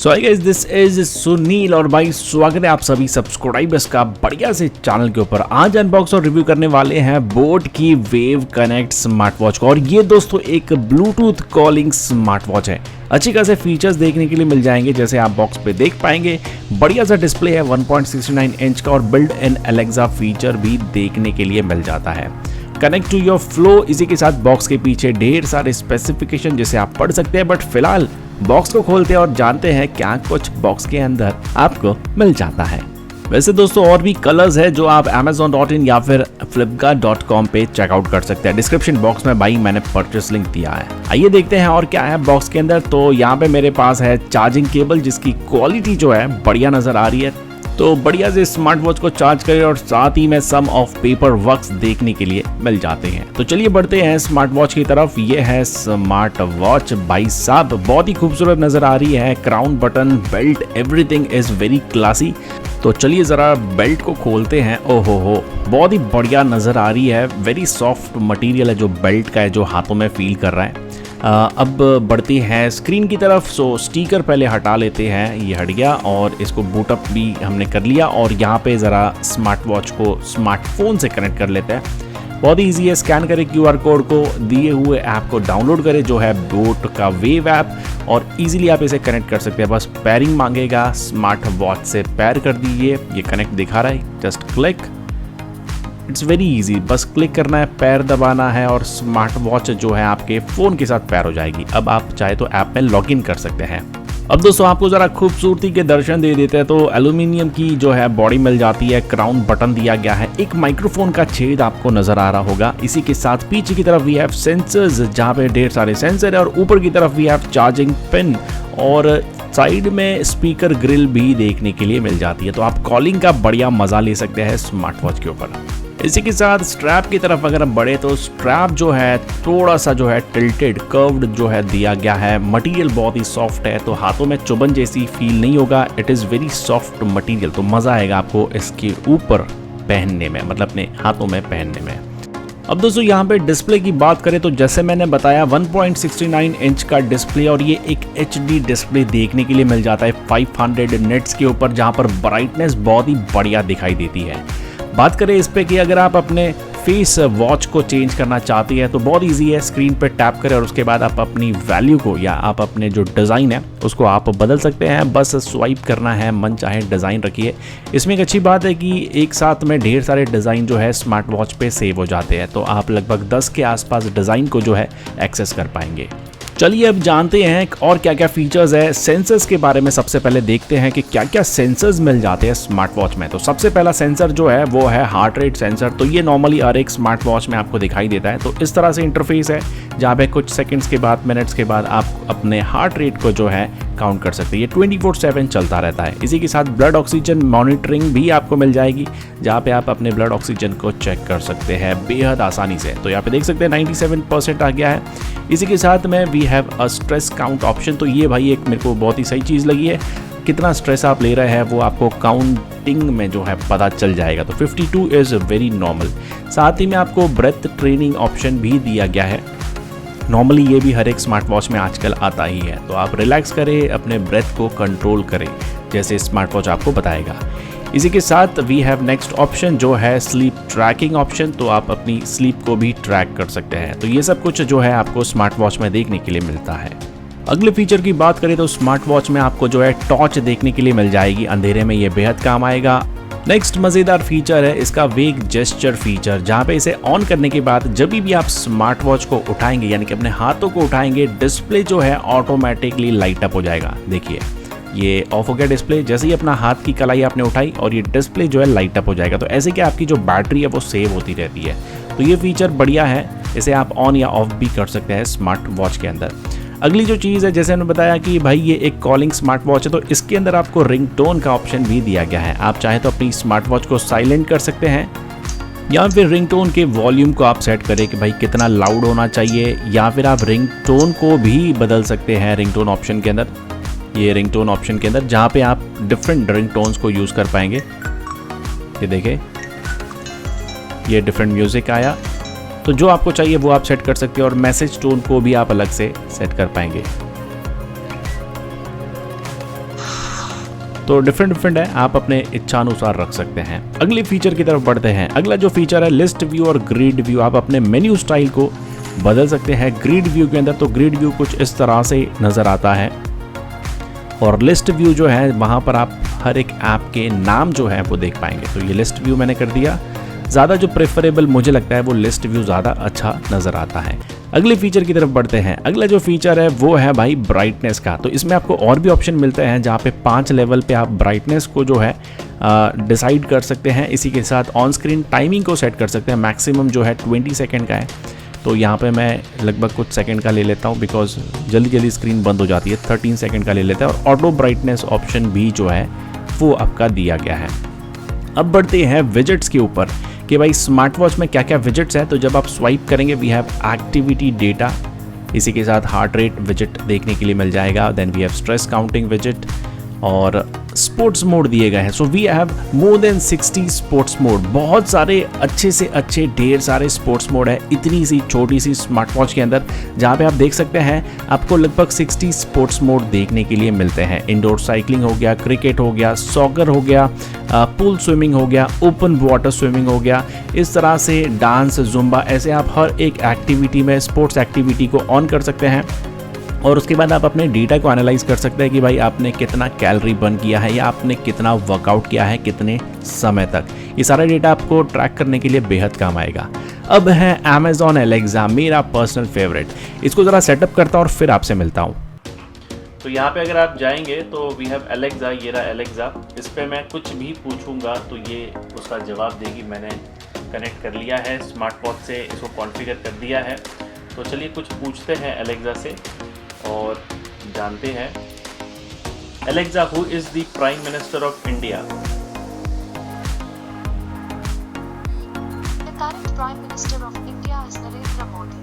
So I guys, this is Sunil और भाई स्वागत है आप सभी सब्सक्राइबर्स का बढ़िया से चैनल के ऊपर। आज अनबॉक्स और रिव्यू करने वाले हैं बोट की वेव कनेक्ट स्मार्ट वॉच को। और ये दोस्तों एक ब्लूटूथ कॉलिंग स्मार्ट वॉच है। अच्छी खासे फीचर्स देखने के लिए मिल जाएंगे, जैसे आप बॉक्स पे देख पाएंगे। बढ़िया सा डिस्प्ले है 1.69 इंच का और बिल्ड इन एलेक्सा फीचर भी देखने के लिए मिल जाता है। कनेक्ट टू योर फ्लो, इसी के साथ बॉक्स के पीछे ढेर सारे स्पेसिफिकेशन जिसे आप पढ़ सकते हैं। बट फिलहाल बॉक्स को खोलते हैं और जानते हैं क्या कुछ बॉक्स के अंदर आपको मिल जाता है। वैसे दोस्तों और भी कलर्स है जो आप amazon.in या फिर flipkart.com पे चेकआउट कर सकते हैं। डिस्क्रिप्शन बॉक्स में भाई मैंने परचेस लिंक दिया है। आइए देखते हैं और क्या है बॉक्स के अंदर। तो यहाँ पे मेरे पास है चार्जिंग केबल, जिसकी क्वालिटी जो है बढ़िया नजर आ रही है। तो बढ़िया से स्मार्ट वॉच को चार्ज करें और साथ ही में सम ऑफ पेपर वर्क्स देखने के लिए मिल जाते हैं। तो चलिए बढ़ते हैं स्मार्ट वॉच की तरफ। ये है स्मार्ट वॉच भाई साहब, बहुत ही खूबसूरत नजर आ रही है। Crown button, belt, everything is very classy. तो चलिए जरा बेल्ट को खोलते हैं। ओहो हो, बहुत ही बढ़िया नजर आ रही है। वेरी सॉफ्ट मटेरियल है जो बेल्ट का है, जो हाथों में फील कर रहा है। अब बढ़ती है स्क्रीन की तरफ। सो स्टिकर पहले हटा लेते हैं, ये हट गया और इसको बूटअप भी हमने कर लिया। और यहाँ पे ज़रा स्मार्ट वॉच को स्मार्टफोन से कनेक्ट कर लेते हैं। बहुत ही ईजी है। स्कैन करें QR कोड को, दिए हुए ऐप को डाउनलोड करें जो है बोट का वेव ऐप, और इजीली आप इसे कनेक्ट कर सकते हैं। बस पेयरिंग मांगेगा, स्मार्ट वॉच से पेयर कर दीजिए। ये कनेक्ट दिखा रहा है, just click. It's very easy, बस क्लिक करना है, पैर दबाना है और स्मार्ट वॉच जो है आपके फ़ोन के साथ पैर हो जाएगी। अब आप चाहे तो ऐप में लॉगिन कर सकते हैं। अब दोस्तों आपको ज़रा खूबसूरती के दर्शन दे देते हैं। तो एल्यूमिनियम की जो है बॉडी मिल जाती है, क्राउन बटन दिया गया है, एक माइक्रोफोन का छेद आपको नज़र आ रहा होगा। इसी के साथ पीछे की तरफ वी हैव सेंसर्स, जहाँ पे ढेर सारे सेंसर है, और ऊपर की तरफ वी हैव चार्जिंग पिन, और साइड में स्पीकर ग्रिल भी देखने के लिए मिल जाती है। तो आप कॉलिंग का बढ़िया मज़ा ले सकते हैं स्मार्ट वॉच के ऊपर। इसी के साथ स्ट्रैप की तरफ अगर हम बढ़े तो स्ट्रैप जो है थोड़ा सा जो है टिल्टेड कर्व्ड जो है दिया गया है। मटेरियल बहुत ही सॉफ्ट है, तो हाथों में चुभन जैसी फील नहीं होगा। It is very soft material, तो मज़ा आएगा आपको इसके ऊपर पहनने में, मतलब अपने हाथों में पहनने में। अब दोस्तों यहाँ पे डिस्प्ले की बात करें तो जैसे मैंने बताया 1.69 इंच का डिस्प्ले, और ये एक HD डिस्प्ले देखने के लिए मिल जाता है 500 निट्स के ऊपर, जहाँ पर ब्राइटनेस बहुत ही बढ़िया दिखाई देती है। बात करें इस पे कि अगर आप अपने फेस वॉच को चेंज करना चाहती है तो बहुत इजी है। स्क्रीन पे टैप करें और उसके बाद आप अपनी वैल्यू को या आप अपने जो डिज़ाइन है उसको आप बदल सकते हैं। बस स्वाइप करना है, मन चाहे डिज़ाइन रखिए। इसमें एक अच्छी बात है कि एक साथ में ढेर सारे डिज़ाइन जो है स्मार्ट वॉच पे सेव हो जाते हैं, तो आप लगभग 10 के आसपास डिज़ाइन को जो है एक्सेस कर पाएंगे। चलिए अब जानते हैं और क्या क्या फीचर्स है। सेंसर्स के बारे में सबसे पहले देखते हैं कि क्या क्या सेंसर्स मिल जाते हैं स्मार्ट वॉच में। तो सबसे पहला सेंसर जो है वो है हार्ट रेट सेंसर। तो ये नॉर्मली हर एक स्मार्ट वॉच में आपको दिखाई देता है। तो इस तरह से इंटरफेस है, जहाँ पे कुछ सेकंड्स के बाद, मिनट्स के बाद आप अपने हार्ट रेट को जो है काउंट कर सकते हैं। ये 24/7 चलता रहता है। इसी के साथ ब्लड ऑक्सीजन मॉनिटरिंग भी आपको मिल जाएगी, जहाँ पे आप अपने ब्लड ऑक्सीजन को चेक कर सकते हैं बेहद आसानी से। तो यहाँ पे देख सकते हैं 97% आ गया है। इसी के साथ में we have a stress count option. तो ये भाई एक मेरे को बहुत ही सही चीज़ लगी है। कितना स्ट्रेस आप ले रहे हैं वो आपको काउंटिंग में जो है पता चल जाएगा। तो 52 इज़ वेरी नॉर्मल। साथ ही में आपको ब्रेथ ट्रेनिंग ऑप्शन भी दिया गया है। नॉर्मली ये भी हर एक स्मार्ट वॉच में आजकल आता ही है। तो आप रिलैक्स करें, अपने ब्रेथ को कंट्रोल करें, जैसे स्मार्ट वॉच आपको बताएगा। इसी के साथ वी हैव नेक्स्ट ऑप्शन जो है स्लीप ट्रैकिंग ऑप्शन। तो आप अपनी स्लीप को भी ट्रैक कर सकते हैं। तो ये सब कुछ जो है आपको स्मार्ट वॉच में देखने के लिए मिलता है। अगले फीचर की बात करें तो स्मार्ट वॉच में आपको जो है टॉर्च देखने के लिए मिल जाएगी। अंधेरे में ये बेहद काम आएगा। नेक्स्ट मज़ेदार फीचर है इसका वेक जेस्चर फीचर, जहाँ पे इसे ऑन करने के बाद जब भी आप स्मार्ट वॉच को उठाएंगे, यानी कि अपने हाथों को उठाएंगे, डिस्प्ले जो है ऑटोमेटिकली लाइट अप हो जाएगा। देखिए ये ऑफ हो गया डिस्प्ले, जैसे ही अपना हाथ की कलाई आपने उठाई और ये डिस्प्ले जो है लाइट अप हो जाएगा। तो ऐसे कि आपकी जो बैटरी है वो सेव होती रहती है। तो ये फीचर बढ़िया है, इसे आप ऑन या ऑफ भी कर सकते हैं स्मार्ट वॉच के अंदर। अगली जो चीज़ है, जैसे मैंने बताया कि भाई ये एक कॉलिंग स्मार्ट वॉच है, तो इसके अंदर आपको रिंगटोन का ऑप्शन भी दिया गया है। आप चाहे तो अपनी स्मार्ट वॉच को साइलेंट कर सकते हैं, या फिर रिंगटोन के वॉल्यूम को आप सेट करें कि भाई कितना लाउड होना चाहिए, या फिर आप रिंगटोन को भी बदल सकते हैं रिंगटोन ऑप्शन के अंदर। ये रिंगटोन ऑप्शन के अंदर जहाँ पे आप डिफरेंट रिंगटोन्स को यूज़ कर पाएंगे। ये देखें, ये डिफरेंट म्यूज़िक आया, तो जो आपको चाहिए वो आप सेट कर सकते हैं, और मैसेज टोन को भी आप अलग से सेट कर पाएंगे। तो डिफरेंट है, आप अपने इच्छा अनुसार रख सकते हैं। अगले फीचर की तरफ बढ़ते हैं। अगला जो फीचर है लिस्ट व्यू और ग्रिड व्यू। आप अपने मेन्यू स्टाइल को बदल सकते हैं ग्रिड व्यू के अंदर। तो ग्रिड व्यू कुछ इस तरह से नज़र आता है और लिस्ट व्यू जो है वहाँ पर आप हर एक ऐप के नाम जो है वो देख पाएंगे। तो ये लिस्ट व्यू मैंने कर दिया। ज़्यादा जो प्रेफरेबल मुझे लगता है वो लिस्ट व्यू ज़्यादा अच्छा नज़र आता है। अगले फीचर की तरफ बढ़ते हैं। अगला जो फीचर है वो है भाई ब्राइटनेस का। तो इसमें आपको और भी ऑप्शन मिलते हैं जहाँ पे 5 लेवल पे आप ब्राइटनेस को जो है डिसाइड कर सकते हैं। इसी के साथ ऑन स्क्रीन टाइमिंग को सेट कर सकते हैं। मैक्सिमम जो है 20 सेकेंड का है, तो यहाँ पे मैं लगभग कुछ सेकंड का ले लेता हूँ बिकॉज जल्दी स्क्रीन बंद हो जाती है। 13 सेकंड का ले लेते हैं और ऑटो ब्राइटनेस ऑप्शन भी जो है वो आपका दिया गया है। अब बढ़ते हैं विजेट्स के ऊपर कि भाई स्मार्ट वॉच में क्या क्या विजेट्स है। तो जब आप स्वाइप करेंगे वी हैव एक्टिविटी डेटा, इसी के साथ हार्ट रेट विजेट देखने के लिए मिल जाएगा। Then we have stress counting विजेट और स्पोर्ट्स मोड दिए गए हैं। So we have more than 60 sports mode. बहुत सारे अच्छे से अच्छे ढेर सारे स्पोर्ट्स मोड है इतनी सी छोटी सी स्मार्ट वॉच के अंदर, जहाँ पे आप देख सकते हैं आपको लगभग 60 स्पोर्ट्स मोड देखने के लिए मिलते हैं। इंडोर साइकिलिंग हो गया, क्रिकेट हो गया, सॉकर हो गया, पूल स्विमिंग हो गया, ओपन वाटर स्विमिंग हो गया, इस तरह से डांस, जुम्बा, ऐसे आप हर एक एक्टिविटी में स्पोर्ट्स एक्टिविटी को ऑन कर सकते हैं। और उसके बाद आप अपने डेटा को एनालाइज कर सकते हैं कि भाई आपने कितना कैलोरी बर्न किया है या आपने कितना वर्कआउट किया है कितने समय तक। ये सारा डेटा आपको ट्रैक करने के लिए बेहद काम आएगा। अब है Amazon Alexa, मेरा पर्सनल फेवरेट। इसको ज़रा सेटअप करता हूँ और फिर आपसे मिलता हूँ। तो यहाँ पे अगर आप जाएंगे तो वी हैव Alexa, ये रहा Alexa। इस पर मैं कुछ भी पूछूंगा तो ये उसका जवाब देगी। मैंने कनेक्ट कर लिया है स्मार्ट वॉच से, इसको कॉन्फ़िगर कर दिया है। तो चलिए कुछ पूछते हैं Alexa से और जानते हैं। Alexa, who is the Prime Minister of India? The current Prime Minister of India is Narendra Modi.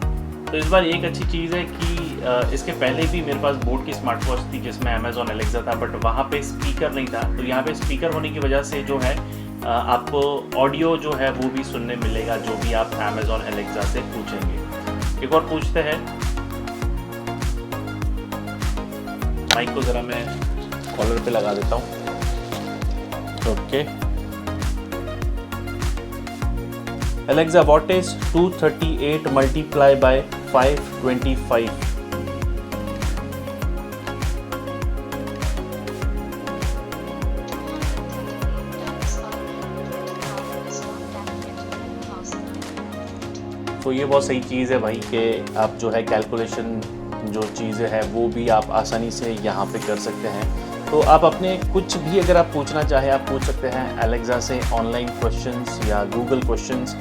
तो इस बार एक अच्छी चीज़ है कि इसके पहले भी मेरे पास बोट की स्मार्ट वॉच थी जिसमें Amazon Alexa था, बट वहाँ पे स्पीकर नहीं था। तो यहाँ पे स्पीकर होने की वजह से जो है आपको ऑडियो जो है वो भी सुनने मिलेगा जो भी आप Amazon Alexa से पूछेंगे। एक और पूछते हैं। माइक को ज़रा मैं कॉलर पे लगा देता हूँ। Okay. Alexa, what is 238 multiplied by 525? तो ये बहुत सही चीज़ है भाई कि आप जो है कैलकुलेशन जो चीज़ें हैं वो भी आप आसानी से यहाँ पे कर सकते हैं। तो आप अपने कुछ भी अगर आप पूछना चाहें आप पूछ सकते हैं Alexa से। ऑनलाइन क्वेश्चंस या गूगल क्वेश्चंस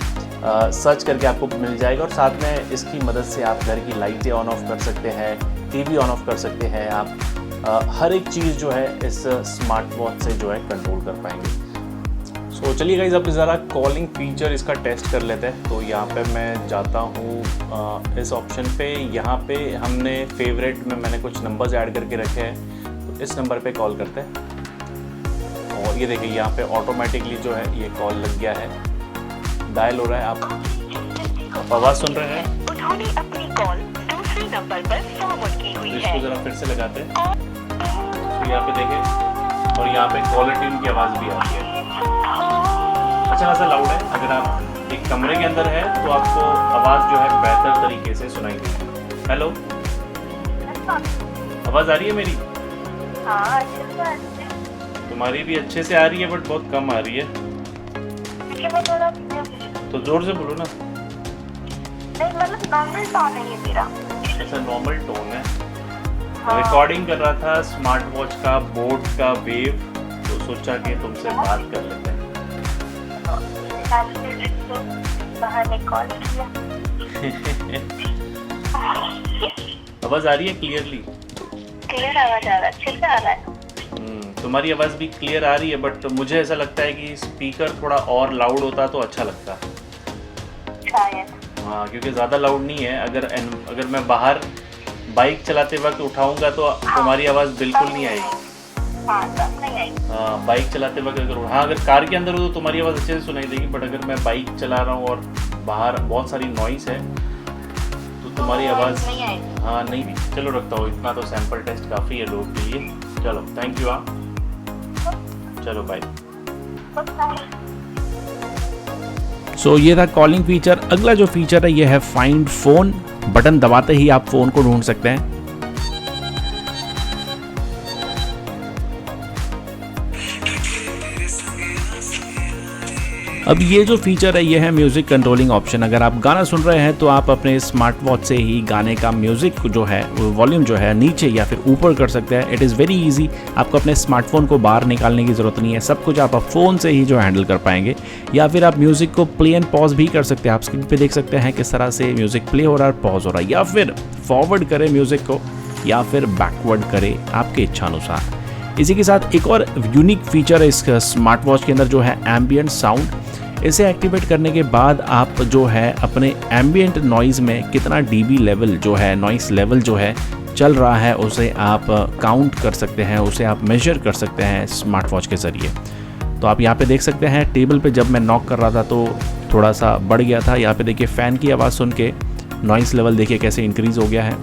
सर्च करके आपको मिल जाएगा और साथ में इसकी मदद से आप घर की लाइटें ऑन ऑफ कर सकते हैं, टीवी ऑन ऑफ कर सकते हैं। आप हर एक चीज़ जो है इस स्मार्ट वॉच से जो है कंट्रोल कर पाएंगे। सो चलिए गाइस अब ज़रा कॉलिंग फीचर इसका टेस्ट कर लेते हैं। तो यहाँ पे मैं जाता हूँ इस ऑप्शन पे। यहाँ पे हमने फेवरेट में मैंने कुछ नंबर्स ऐड करके रखे हैं, तो इस नंबर पे कॉल करते हैं और ये देखिए यहाँ पे ऑटोमेटिकली जो है ये कॉल लग गया है, डायल हो रहा है। आप आवाज़ सुन रहे हैं। उन्होंने अपनी कॉल दूसरे नंबर पर फॉरवर्ड की हुई है। इसको ज़रा फिर से लगाते हैं। तो यहाँ पे देखें और यहाँ पे कॉलर ट्यून की आवाज़ भी आती है। अच्छा खासा लाउड है। अगर आप एक कमरे के अंदर है तो आपको आवाज़ जो है बेहतर तरीके से सुनाई देगी। हेलो, आवाज़ आ रही है मेरी? हाँ, तुम्हारी भी अच्छे से आ रही है बट बहुत कम आ रही है। तो जोर से बोलो ना। नहीं, मतलब नॉर्मल टोन है ये मेरा। अच्छा, नॉर्मल टोन है। रिकॉर्डिंग कर रहा था स्मार्ट वॉच का बोट का वेव, तो सोचा कि तुमसे बात कर लेते हैं। बाहर कॉल किया। आवाज़ आ रही है क्लियरली? क्लियर आवाज़ आ रहा है, अच्छे से आ रहा है। तुम्हारी आवाज़ भी क्लियर आ रही है बट मुझे ऐसा लगता है कि स्पीकर थोड़ा और लाउड होता तो अच्छा लगता। शायद। हाँ, क्योंकि ज़्यादा लाउड नहीं है। अगर मैं बाहर बाइक चलाते वक्त उठाऊंगा तो तुम्हारी आवाज़ बिल्कुल नहीं आएगी। हाँ, बाइक चलाते वक्त अगर कार के अंदर हो तो तुम्हारी आवाज़ अच्छे से सुनाई देगी, बट अगर मैं बाइक चला रहा हूँ और बाहर बहुत सारी नॉइस है तो तुम्हारी आवाज़ हाँ नहीं। चलो रखता हूँ, इतना तो सैंपल टेस्ट काफ़ी है लोग के लिए। चलो, थैंक यू। चलो बाय। बाय। सो ये था कॉलिंग फीचर। अगला जो फीचर है ये है फाइंड फोन। बटन दबाते ही आप फोन को ढूंढ सकते हैं। अब ये जो फीचर है ये है म्यूजिक कंट्रोलिंग ऑप्शन। अगर आप गाना सुन रहे हैं तो आप अपने स्मार्ट वॉच से ही गाने का म्यूजिक जो है वॉल्यूम जो है नीचे या फिर ऊपर कर सकते हैं। It is very easy. आपको अपने स्मार्टफोन को बाहर निकालने की ज़रूरत नहीं है, सब कुछ आप फ़ोन से ही जो हैंडल कर पाएंगे। या फिर आप म्यूज़िक को प्ले एंड पॉज भी कर सकते हैं। आप स्क्रीन पे देख सकते हैं किस तरह से म्यूज़िक प्ले हो रहा है, पॉज हो रहा है, या फिर फॉरवर्ड करें म्यूज़िक को या फिर बैकवर्ड करें आपके इच्छानुसार। इसी के साथ एक और यूनिक फीचर है इस स्मार्ट वॉच के अंदर जो है एम्बियंट साउंड। इसे एक्टिवेट करने के बाद आप जो है अपने एम्बियंट नॉइज़ में कितना डीबी लेवल जो है, नॉइस लेवल जो है चल रहा है, उसे आप काउंट कर सकते हैं, उसे आप मेजर कर सकते हैं स्मार्ट वॉच के ज़रिए। तो आप यहाँ पे देख सकते हैं टेबल पे जब मैं नॉक कर रहा था तो थोड़ा सा बढ़ गया था। यहाँ पे देखिए फ़ैन की आवाज़ सुन के नॉइस लेवल देखिए कैसे इंक्रीज़ हो गया है।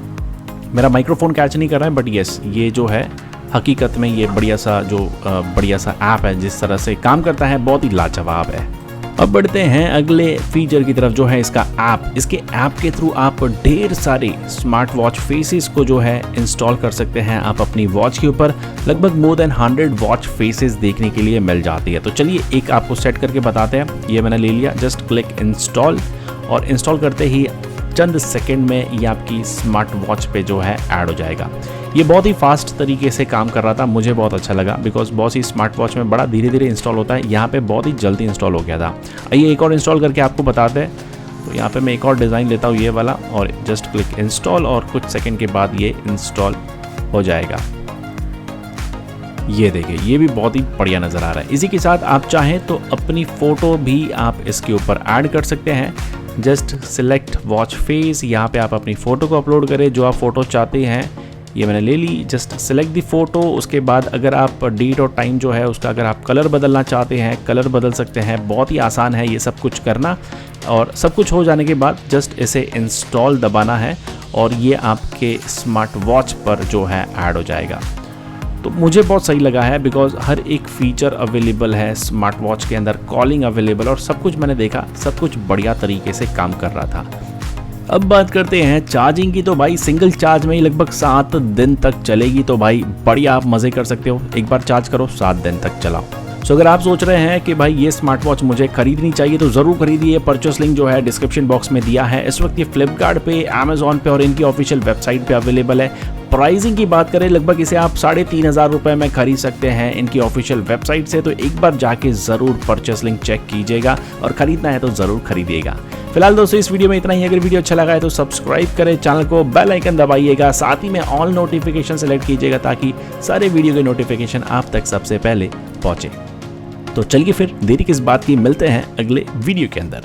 मेरा माइक्रोफोन कैच नहीं कर रहा है, बट येस ये जो है हकीकत में ये बढ़िया सा ऐप है, जिस तरह से काम करता है बहुत ही लाजवाब है। अब बढ़ते हैं अगले फीचर की तरफ जो है इसका ऐप। इसके ऐप के थ्रू आप ढेर सारे स्मार्ट वॉच फेसेस को जो है इंस्टॉल कर सकते हैं। आप अपनी वॉच के ऊपर लगभग मोर देन 100 वॉच फेसेस देखने के लिए मिल जाती है। तो चलिए एक आपको सेट करके बताते हैं। ये मैंने ले लिया, जस्ट क्लिक इंस्टॉल, और इंस्टॉल करते ही चंद सेकंड में ये आपकी स्मार्ट वॉच पे जो है ऐड हो जाएगा। ये बहुत ही फास्ट तरीके से काम कर रहा था, मुझे बहुत अच्छा लगा, बिकॉज बहुत सी स्मार्ट वॉच में बड़ा धीरे धीरे इंस्टॉल होता है, यहाँ पे बहुत ही जल्दी इंस्टॉल हो गया था। आइए एक और इंस्टॉल करके आपको बताते हैं। तो यहाँ पे मैं एक और डिज़ाइन लेता हूँ ये वाला, और जस्ट क्लिक इंस्टॉल, और कुछ सेकंड के बाद ये इंस्टॉल हो जाएगा। ये देखिए ये भी बहुत ही बढ़िया नज़र आ रहा है। इसी के साथ आप चाहें तो अपनी फ़ोटो भी आप इसके ऊपर ऐड कर सकते हैं। जस्ट सिलेक्ट वॉच फेस, यहाँ पे आप अपनी फ़ोटो को अपलोड करें जो आप फ़ोटो चाहते हैं। ये मैंने ले ली, जस्ट सिलेक्ट दी फ़ोटो। उसके बाद अगर आप डेट और टाइम जो है उसका अगर आप कलर बदलना चाहते हैं, कलर बदल सकते हैं। बहुत ही आसान है ये सब कुछ करना, और सब कुछ हो जाने के बाद जस्ट इसे इंस्टॉल दबाना है और ये आपके स्मार्ट वॉच पर जो है ऐड हो जाएगा। तो मुझे बहुत सही लगा है, बिकॉज हर एक फ़ीचर अवेलेबल है स्मार्ट वॉच के अंदर, कॉलिंग अवेलेबल, और सब कुछ मैंने देखा, सब कुछ बढ़िया तरीके से काम कर रहा था। अब बात करते हैं चार्जिंग की। तो भाई सिंगल चार्ज में ही लगभग 7 दिन तक चलेगी। तो भाई बढ़िया, आप मज़े कर सकते हो। एक बार चार्ज करो, 7 दिन तक चलाओ। सो अगर आप सोच रहे हैं कि भाई ये स्मार्ट वॉच मुझे खरीदनी चाहिए तो ज़रूर खरीदिए। परचेस लिंक जो है डिस्क्रिप्शन बॉक्स में दिया है। इस वक्त ये फ्लिपकार्ट पे, अमेजॉन पे और इनकी ऑफिशियल वेबसाइट पे अवेलेबल है। प्राइसिंग की बात करें, लगभग इसे आप 3500 रुपये में खरीद सकते हैं इनकी ऑफिशियल वेबसाइट से। तो एक बार जाके ज़रूर परचेस लिंक चेक कीजिएगा, और ख़रीदना है तो ज़रूर खरीदिएगा। फिलहाल दोस्तों इस वीडियो में इतना ही। अगर वीडियो अच्छा लगा है तो सब्सक्राइब करें चैनल को, बेल आइकन दबाइएगा, साथ ही में ऑल नोटिफिकेशन सेलेक्ट कीजिएगा ताकि सारे वीडियो के नोटिफिकेशन आप तक सबसे पहले पहुंचे। तो चलिए फिर देरी किस बात की, मिलते हैं अगले वीडियो के अंदर।